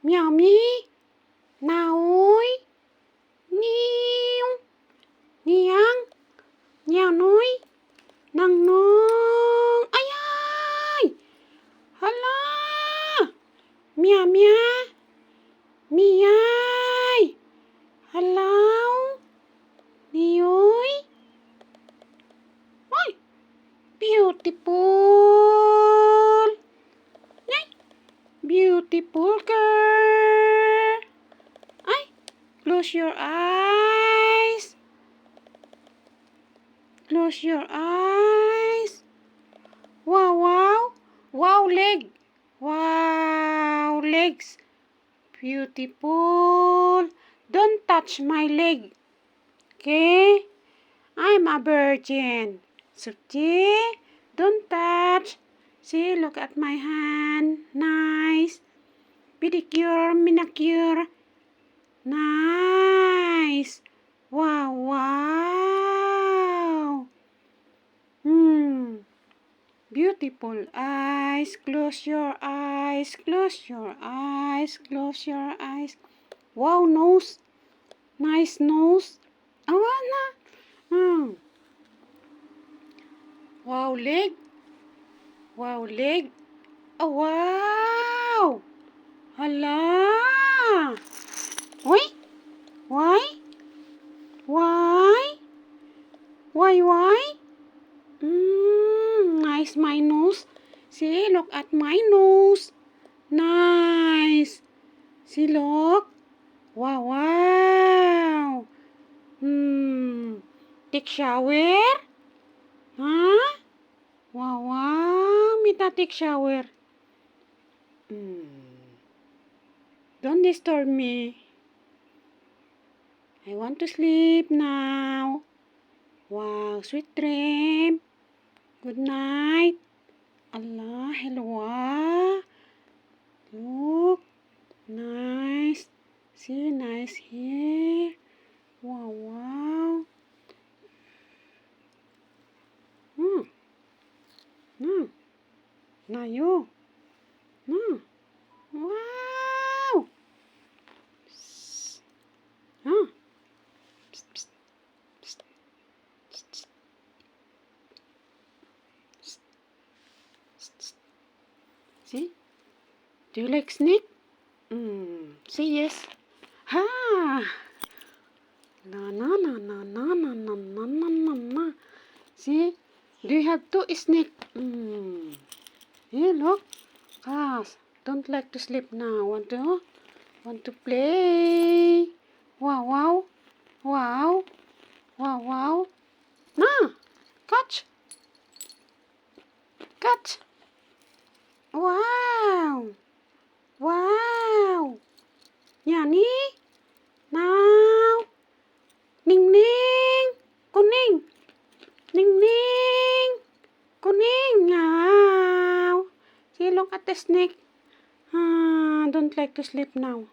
Meow me. Naoi. Niu. Niang. Meow noi. Nang nong. Ay ay. Hala. Meow meow. Miyay. Hello. Niyoy. Ay. Beautiful. Ay. Beautiful girl. Ay. Close your eyes. Close your eyes. Wow, wow. Wow, leg. Wow, legs. Beautiful. Don't touch my leg. Okay? I'm a virgin. So, see? Don't touch. See, look at my hand. Nice. Pedicure, manicure. Nice. Wow, wow. Beautiful eyes. Close your eyes. Close your eyes. Close your eyes. Wow, nose. Nice nose. Awan na. Wow, leg. Wow, leg. Oh, wow. Hala. Why? Why? Why? Why? Nice, my nose. See, look at my nose. Nice. See, look. Wow, wow. Take shower? Huh? Wow, wow. Mita take shower. Don't disturb me. I want to sleep now. Wow, sweet dream. Good night. Allah, hello. Look. Nice. See, nice here. Wow, wow. Na you. Wow. Psst. Psst, psst, psst, psst, psst, psst. See? Do you like snake? Say yes. Ha! Na na na na na na na na na na na. See? Do you have two snake? Here, look. Don't like to sleep now. Want to play? Wow, wow, wow, wow, wow. Na, catch. Wow, wow. Yani, now, ning ning, kuning, ning ning, kuning. Now, see, look at the snake. Don't like to sleep now.